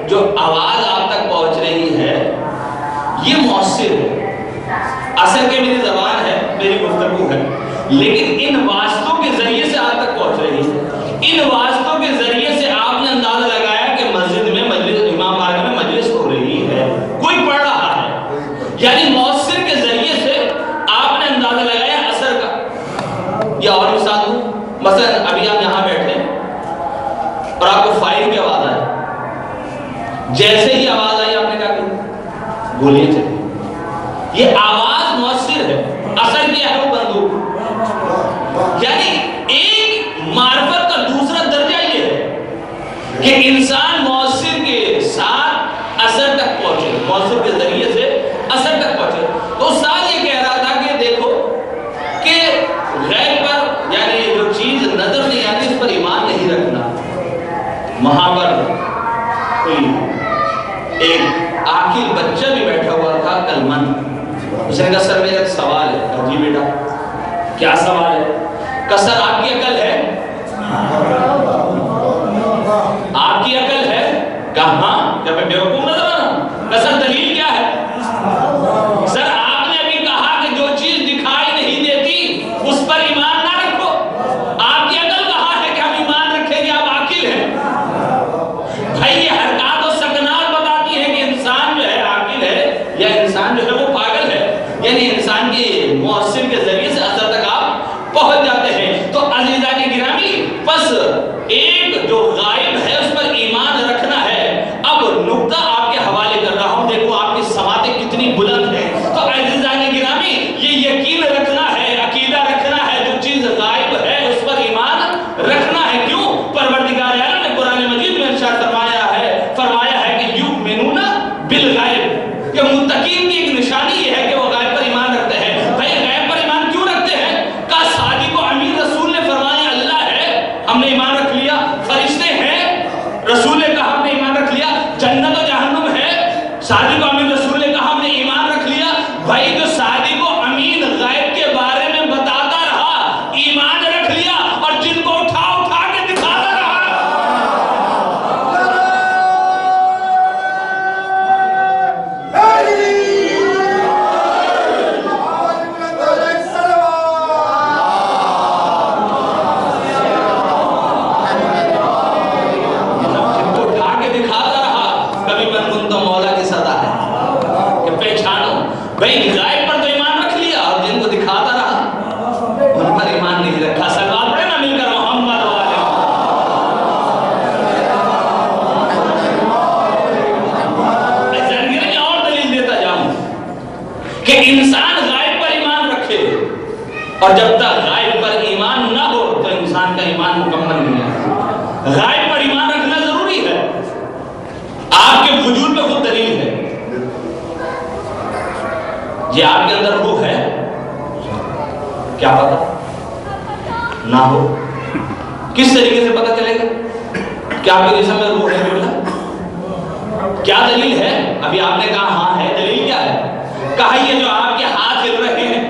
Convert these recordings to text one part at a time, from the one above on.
جو آواز آپ تک پہنچ رہی ہے یہ مؤثر ہے. اصل کے میری زبان ہے, میری گفتگو ہے, لیکن ان واسطوں کے ذریعے سے آپ تک پہنچ رہی ہے. ان واسطوں کے ذریعے سے آپ نے اندازہ لگایا کہ مسجد میں مجلس, امام بارگاہ میں مجلس ہو رہی ہے, کوئی پڑھ رہا ہے. یعنی مؤثر کے ذریعے سے آپ نے اندازہ لگایا اثر کا. یا اور مثال دوں, مثلا ابھی آپ یہاں بیٹھے اور آپ کو فائل کی آواز آئی, جیسے ہی آواز آئی آپ نے کہا کہ گولیاں چلی. یہ آواز مؤثر ہے, اثر کیا ہے وہ بندوق. یعنی ایک معرفت کا دوسرا درجہ یہ ہے کہ انسان مؤثر کے ساتھ اثر تک پہنچے, مؤثر کے ذریعے سے اثر تک پہنچے. تو استاد یہ کہہ رہا تھا کہ دیکھو کہ غیب پر یعنی جو چیز نظر نہیں آتی اس پر ایمان نہیں رکھنا. وہاں پر کوئی ایک عاقل بچہ بھی بیٹھا ہوا تھا, کلمند. اس نے کہا سر میرا ایک سوال ہے. کہا جی بیٹا کیا سوال ہے؟ کہا سر آپ کی عقل ہے؟ آپ کی عقل ہے؟ کہا ہاں. کیا میں بیوقوف نظر آ رہا ہوں؟ کہا سر دلیل کیا ہے؟ سر آپ نے ابھی کہا کہ جو چیز دکھائی نہیں دیتی اس پر ایمان نہ رکھو. آپ کی عقل کہاں ہے کہ ہم ایمان رکھیں گے؟ آپ عاقل ہیں. بھائی یہ حرکات و سکنات بتاتی ہیں کہ انسان جو ہے عاقل ہے یا انسان جو ہے وہ پاگل ہے. یعنی انسان کی مؤثر کے ذریعے سے اثر تک آپ پہنچ جاتے ہیں. تو عزیزان گرامی, بس ایک جو غائب ہے اس پر ایمان رکھنا ہے. اب نقطہ آپ کے حوالے کر رہا ہوں, دیکھو آپ کی سماعتیں کتنی بلند ہیں. تو عزیزان گرامی یہ یقین رکھنا ہے, عقیدہ رکھنا ہے, جو چیز غائب ہے اس پر ایمان رکھنا ہے. کیوں؟ پروردگار اعلیٰ نے قرآن مجید میں ارشاد فرمایا ہے کہ یؤمنون بالغیب. یہ متقین کی ایک نشانی یہ ہے کہ وہ غائب پر ایمان رکھتے ہیں. بھائی غیب پر ایمان کیوں رکھتے ہیں؟ کہا صادق و امین رسول نے فرمایا اللہ ہے, ہم نے ایمان رکھ لیا. فرشتے ہیں, رسول نے کہا ہم نے ایمان رکھ لیا. جنت و جہنم ہے, صادق و امین رسول نے کہا ہم نے ایمان رکھ لیا. بھائی جو صادق و امین غیب کے بارے میں بتاتا رہا, ایمان رکھ لیا, اور جن کو اٹھا کے دکھاتا رہا. بھئی غائب پر تو ایمان رکھ لیا اور جن کو دکھاتا رہا ان پر ایمان نہیں رکھا. سلوات پڑھے نا مل کر محمد والے. میں اور دلیل دیتا جاؤں کہ انسان غائب پر ایمان رکھے, اور جب تک غائب پر ایمان نہ ہو تو انسان کا ایمان مکمل نہیں ہے. غائب پر ایمان رکھنا ضروری ہے. آپ کے وجود میں خود دلیل ہے. یہ آپ کے اندر روح ہے, کیا پتا نہ ہو, کس طریقے سے پتا چلے گا کہ آپ کے جسم میں روح ہے؟ بولا کیا دلیل ہے؟ ابھی آپ نے کہا ہاں ہے. دلیل کیا ہے؟ کہا یہ جو آپ کے ہاتھ ہل رہے ہیں,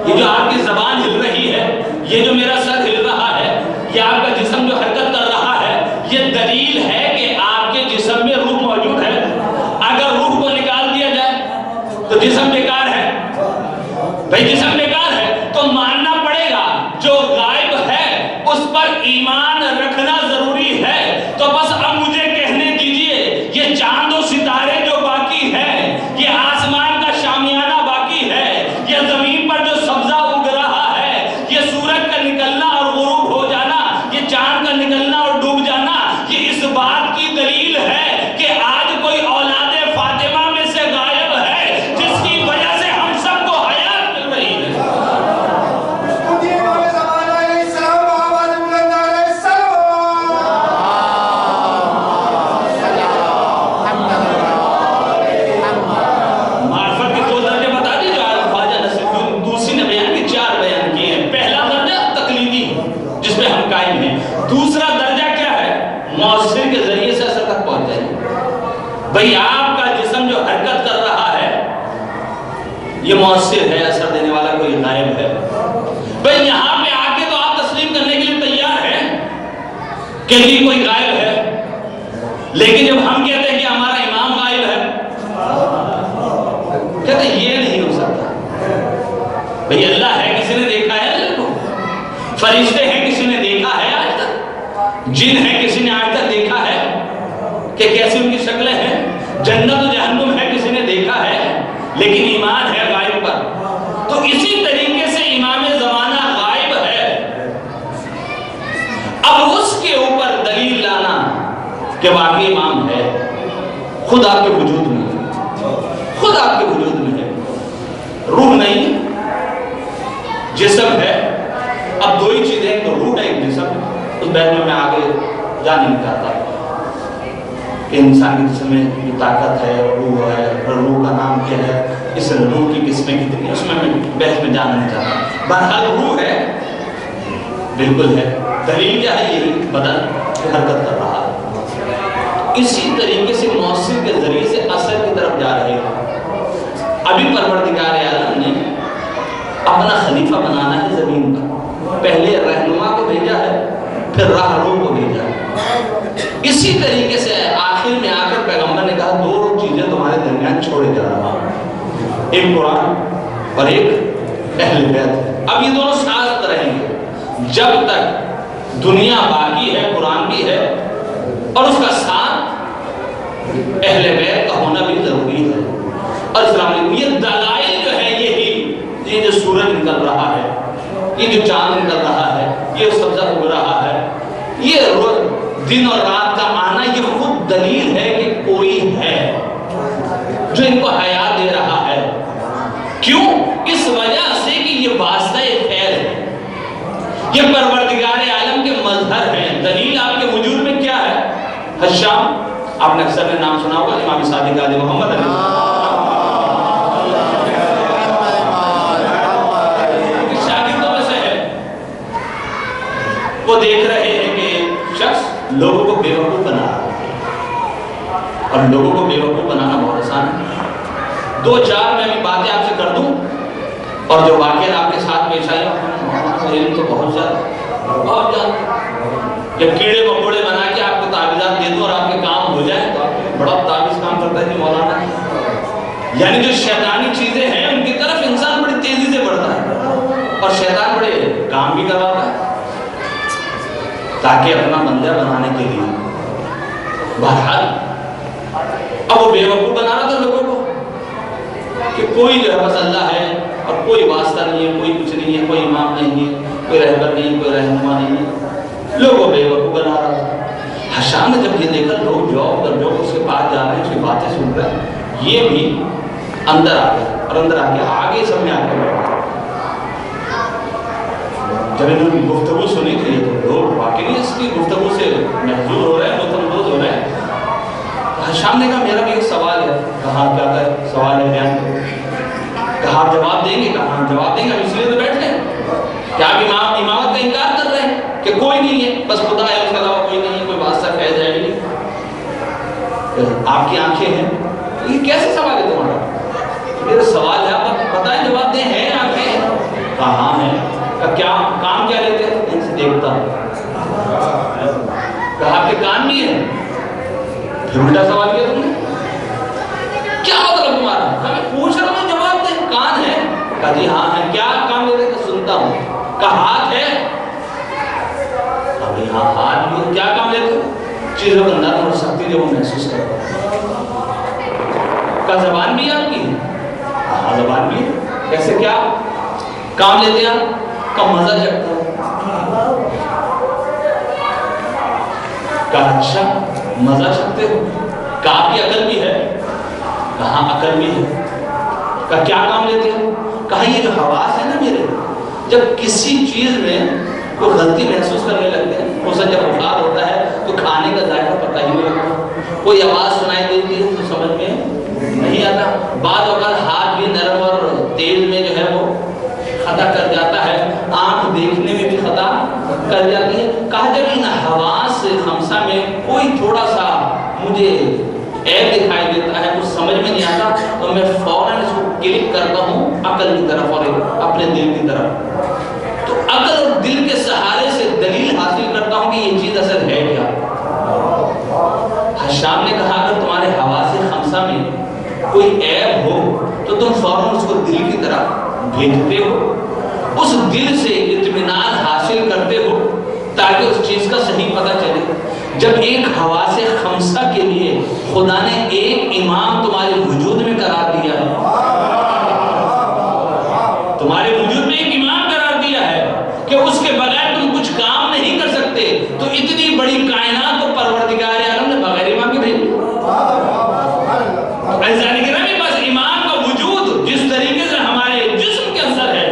یہ جو آپ کی زبان ہل رہی ہے, یہ جو میرا سر ہل رہا ہے, یہ آپ کا جسم جو حرکت کر رہا ہے, یہ دلیل ہے کہ آپ کے جسم میں روح موجود ہے. اگر روح کو نکال دیا جائے تو جسم بیکار ہے. بھئی جسم بیکار ہے تو ماننا پڑے گا جو غائب ہے اس پر ایمان رکھنا ضروری ہے. تو بس اب مجھے کہنے دیجئے, یہ چاند و ستارے جو باقی ہے, یہ آسمان کا شامیانہ باقی ہے, یہ زمین پر جو سبزہ اگ رہا ہے, یہ سورج کا نکلنا اور غروب ہو جانا, یہ چاند کا نکلنا اور ڈوب جانا, یہ اس بات کی دلیل ہے کہ آج کوئی اولاد فاطمہ میں سے غائب ہے جس کی وجہ سے ہم سب کو حیات مل رہی ہے. معرفت کے دو درجے بتا دی جو خواجہ نصیرالدین طوسی نے بیان کی, 4 بیان کیے ہیں. پہلا درجہ تقلیدی جس پہ ہم قائم ہیں. دوسرا درجہ کیا ہے؟ مؤثر کے ذریعے سے اثر تک پہنچ جائے. بھئی آپ کا جسم جو حرکت کر رہا ہے یہ مؤثر ہے, اثر دینے والا کوئی غائب ہے. بھئی یہاں پہ آ کے تو آپ تسلیم کرنے کے لیے تیار ہیں کہ کوئی غائب ہے, لیکن جب ہم کہتے ہیں کہ ہمارے بھئی اللہ ہے کسی نے دیکھا ہے اللہ کو؟ فرشتے ہیں کسی نے دیکھا ہے آج تک؟ جن ہیں کسی نے آج تک دیکھا ہے کہ کیسی ان کی شکلیں ہیں؟ جنت و جہنم ہے کسی نے دیکھا ہے؟ لیکن ایمان ہے غائب پر. تو اسی طریقے سے امام زمانہ غائب ہے. اب اس کے اوپر دلیل لانا کہ واقعی امام ہے، خود آپ کے وجود میں ہے، خود آپ کے وجود میں ہے. روح نہیں، جسم ہے. اب دو ہی چیزیں، ایک تو روح ہے، ایک جسم. اس بحث میں آگے جا نہیں چاہتا کہ انسان کے جسم میں جو طاقت ہے، روح ہے، روح کا نام کیا ہے، اس روح کی قسمیں کتنی، اس میں بحث میں جانا نہیں چاہتا. بہرحال روح ہے، بالکل ہے. دلیل کیا ہے؟ یہ بدن کی حرکت کر رہا ہے. اسی طریقے سے موصل کے ذریعے سے اثر کی طرف جا رہے ہیں. ابھی پروردگار عالم نے اپنا خلیفہ بنانا ہے زمین پر. پہلے رہنما کو بھیجا ہے، پھر راہ رو کو بھیجا ہے. اسی طریقے سے آخر میں آ کر پیغمبر نے کہا دو چیزیں تمہارے درمیان چھوڑے جا رہا ہوں، ایک قرآن اور ایک اہل بیت. اب یہ دونوں ساتھ رہیں گے جب تک دنیا باقی ہے. قرآن بھی ہے اور اس کا ساتھ اہل بیت کا ہونا بھی ضروری ہے. اور السلام علیکم. یہ دلائل جو ہے، یہی یہ جو سورج نکل رہا ہے، یہ جو چاند نکل رہا ہے، یہ سبزہ اگ رہا ہے، یہ دن اور رات کا آنا، یہ خود دلیل ہے کہ کوئی ہے جو ان کو حیات دے رہا ہے. کیوں؟ اس وجہ سے کہ یہ واسطہ خیر ہے، یہ پروردگار عالم کے مظہر ہیں. دلیل آپ کے وجود میں کیا ہے؟ حشام، آپ نے اکثر نے نام سنا ہوگا، امام صادق آل محمد علیہ السلام شاگردوں میں سے ہے. وہ دیکھ رہے ہیں کہ شخص لوگوں کو بیوقوف بنا رہا ہے، اور لوگوں کو بیوقوف بنانا بہت آسان ہے. دو چار میں بھی باتیں آپ سے کر دوں اور جو واقعہ آپ کے ساتھ پیش آئی علم تو بہت زیادہ. جب کیڑے مکوڑے بنا کے آپ کو تعویذات دے دوں اور آپ کے کام ہو جائے تو آپ بڑا تعویذ کام کرتا ہے کہ مولانا. یعنی جو شیطانی چیزیں ہیں ان کی طرف انسان بڑی تیزی سے بڑھتا ہے اور شیطان بڑے کام بھی کرواتا ہے تاکہ اپنا بندہ بنانے کے لیے. بہرحال اب وہ بیوقوف بنا رہا تھا لوگوں کو کہ کوئی جو ہے بس اللہ ہے اور کوئی واسطہ نہیں ہے، کوئی کچھ نہیں ہے، کوئی امام نہیں ہے، کوئی رہبر نہیں، کوئی رہنما نہیں ہے. لوگوں کو بیوقوف بنا رہا تھا. حشام نے جب یہ دیکھا لوگ جو اس کے پاس جا رہے ہیں، اس کی باتیں سن رہے ہیں، یہ بھی اندر آ گیا اور اندر آ کے آگے سب میں آ کے جب انہوں نے گفتگو سنی تھی تو لوگ واقعی اس کی گفتگو سے محظوظ ہو رہے ہیں، لطف اندوز ہو رہے ہیں. حشام نے کہا میرا بھی ایک سوال ہے. کہا کیا ہے سوال ہے؟ بیان کرو. کہا آپ جواب دیں گے؟ کہا ہم جواب دیں گے. ہم اس لیے تو بیٹھ گئے کہ آپ امامت کا انکار کر رہے ہیں کہ کوئی نہیں ہے، بس خدا ہے، اس کے علاوہ کوئی نہیں ہے، کوئی واسطہ فیض ہے نہیں. آپ کی آنکھیں ہیں. یہ کیسے سوال ہے تمہارا؟ میرا سوال ہے، آپ بتائیں، جواب دیں. ہیں آنکھیں؟ کہا ہاں ہیں. کیا کام کیا لیتے ہیں؟ ان سے دیکھتا ہوں. کہا آپ کے کان بھی ہیں؟ پھر الٹا سوال کیا تم نے، کیا مطلب تمہارا؟ ہمیں پوچھ رہا ہوں، جواب دیں. کان ہے؟ کہا جی ہاں ہے. کیا کام لیتے ہیں؟ سنتا ہوں. کہا ہاتھ ہے؟ ابھی ہاں ہاتھ بھی. کیا کام لیتے ہو؟ چیزوں کا نرم اور سختی جو وہ محسوس کرتا ہوں. کہا زبان بھی آپ کی ہے؟ ہاں زبان بھی ہے. کیسے کیا کام لیتے ہیں آپ؟ کا مزہ چکتا ہے. کہا اچھا مزہ چکتے ہو. کہا آپ کی عقل بھی ہے؟ کہا عقل بھی ہے. کہا کیا کام لیتے ہو؟ کہا یہ جو حواس ہے نا میرے، جب کسی چیز میں کوئی غلطی محسوس کرنے لگتے ہیں، اسے جب بخار ہوتا ہے تو کھانے کا ذائقہ پتہ ہی نہیں لگتا. کوئی آواز سنائی دیتی ہے تو سمجھ میں نہیں آتا. بعض اوقات ہاتھ بھی نرم اور تیز میں جو ہے وہ خطا کر جاتا ہے. آنکھ دیکھنے میں بھی خطا کر جاتی ہے. کہا جب ان حواس خمسہ میں کوئی تھوڑا سا مجھے عیب دکھائی دیتا ہے، کچھ سمجھ میں نہیں آتا، تو میں فوراً اس کو کلک کرتا ہوں عقل کی طرف اور اپنے دل کی طرف. تو عقل اور دل کے سہارے سے دلیل حاصل کرتا ہوں کہ یہ چیز اصل ہے کیا. حشام نے کہا اگر تمہارے حواس خمسہ میں کوئی عیب ہو تو تم فوراً اس کو دل کی طرف بھیجتے ہو، اس دل سے اطمینان حاصل کرتے ہو تاکہ اس چیز کا صحیح پتہ چلے۔ جب ایک حواس خمسہ کے لیے خدا نے ایک امام تمہارے وجود میں قرار دیا ہے، تمہارے وجود میں ایک امام قرار دیا ہے کہ اس کے بغیر تم کچھ کام نہیں کر سکتے، تو اتنی بڑی کائنات کو پروردگار عالم نے بغیر امام کے بھیجی۔ اعزائے گرامی، بس امام کا وجود جس طریقے سے ہمارے جسم کے اندر ہے،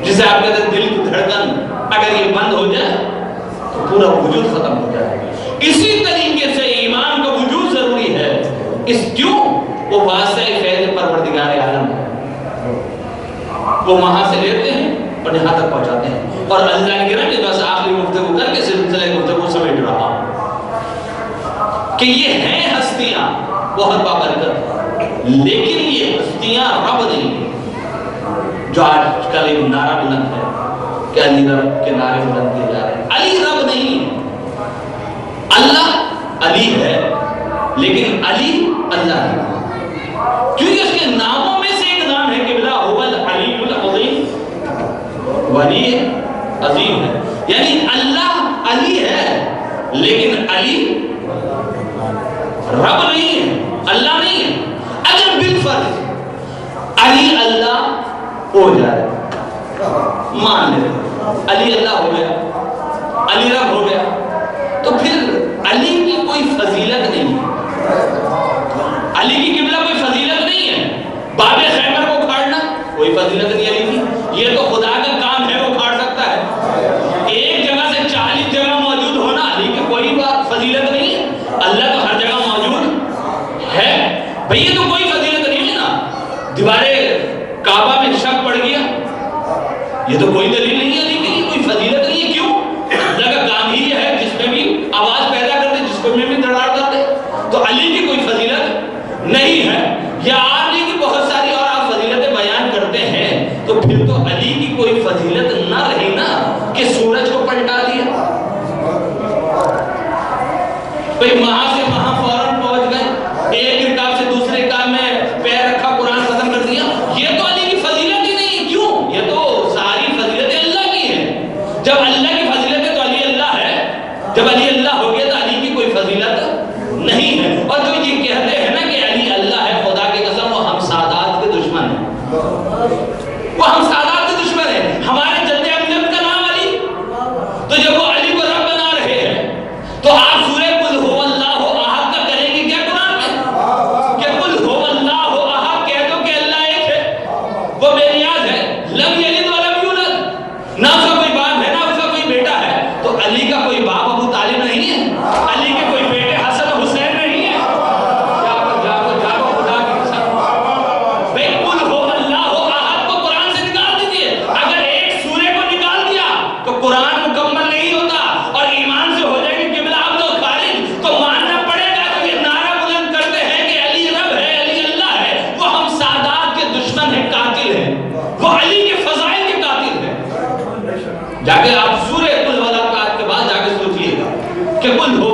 جسے آپ کہتے ہیں دل کی دھڑکن، اگر یہ بند ہو جائے تو پورا وجود ختم ہو جائے، اسی طریقے سے ایمان کا وجود ضروری ہے۔ اس کیوں؟ وہ واسطہ فیض پروردگار عالم ہے، وہ وہاں سے لیتے ہیں اور یہاں تک پہنچاتے ہیں۔ اور اللہ نے کہا کہ بس آخری گفتگو کر کے سلسلہ گفتگو سمیٹ رہا کہ یہ ہیں ہستیاں بہت بابرکت، لیکن یہ ہستیاں رب نہیں ہیں، جو آج کل ایک نعرہ بلند ہے کہ علی رب کے نعرے بلند کیے جا رہے ہیں۔ علی رب نہیں ہے، اللہ علی ہے، لیکن علی اللہ ہے، کیونکہ اس کے ناموں میں سے ایک نام ہے کہ بلا هو العلی العظیم، ولی عظیم ہے، یعنی اللہ علی ہے لیکن علی رب نہیں ہے، اللہ نہیں ہے۔ اگر بالفرض علی اللہ ہو جائے، مان لے علی اللہ ہو گیا، علی رب ہو گیا، تو پھر علی کی کوئی فضیلت نہیں ہے، علی کی قبلہ کوئی فضیلت نہیں ہے۔ باب خیبر کو کھاڑنا کوئی فضیلت نہیں علی کی، یہ تو خدا کا کام ہے، وہ کھاڑ سکتا ہے۔ ایک جگہ سے 40 جگہ موجود ہونا علی کی کوئی فضیلت نہیں ہے، اللہ تو ہر جگہ موجود ہے۔ بھئی یہ تو کوئی فضیلت نہیں ہے نا، دیوارے کعبہ میں شک پڑ گیا، یہ تو کوئی دلیل نہیں ہے علی کے لیے، کوئی فضیلت نہیں ہے۔ کیوں؟ اللہ کا کام ہی یہ ہے جس میں بھی آواز پیدا کرتے، جس کو میں بھی دڑاڑ کرتے، تو علی کی کوئی فضیلت نہیں ہے۔ یا علی کی بہت ساری اور آپ فضیلتیں بیان کرتے ہیں، تو پھر تو علی کی کوئی فضیلت نہ رہی نا کہ سورج کو پلٹا دیا، کوئی وہاں سے وہاں فوراً پہنچ گئے، ایک رکاب سے دوسرے رکاب میں پیر رکھا، قرآن ختم کر دیا، یہ تو علی کی فضیلت ہی نہیں۔ کیوں؟ یہ تو ساری فضیلتیں اللہ کی ہیں۔ جب اللہ کی فضیلت ہے تو علی اللہ ہے، جب علی اللہ ہو گیا تو علی کی کوئی فضیلت نہیں ہے۔ اور جو یہ کہتے ہیں نا کہ علی اللہ ہے، خدا کی قسم وہ ہم سادات کے دشمن ہیں، وہ ہم سادات کے دشمن ہیں۔ ہمارے جد امجد کا نام علی، تو جب وہ علی کو رب بنا رہے ہیں تو آپ سورہ قل هو اللہ احد کا کریں گے کیا قرآن میں کہ قل هو اللہ احد کہہ دو کہ اللہ ایک ہے، وہ بے نیاز ہے، لم یلد ولم یولد، نہ اس کا کوئی باپ ہے نہ اس کا کوئی بیٹا ہے۔ تو علی کا کوئی باپ ابو طالب نہیں ہے، علی کے کوئی بیٹے حسن حسین نہیں ہے۔ جاگو خدا کی قسم، بھئی قل هو اللہ احد کو قرآن سے نکال دیجئے۔ اگر ایک سورے کو نکال دیا تو قرآن مکمل نہیں ہوتا، اور ایمان سے ہو جائے گی قبلہ عبد و خالد، تو ماننا پڑے گا کہ یہ نعرہ بلند کرتے ہیں کہ علی رب ہے، علی اللہ ہے، وہ ہم سادات کے دشمن ہیں، قاتل ہیں، وہ علی کے فضائل کے قاتل ہیں۔ جا کے آپ سورہ قل هو اللہ کے بعد جا کے سوچئے گا کہ قل هو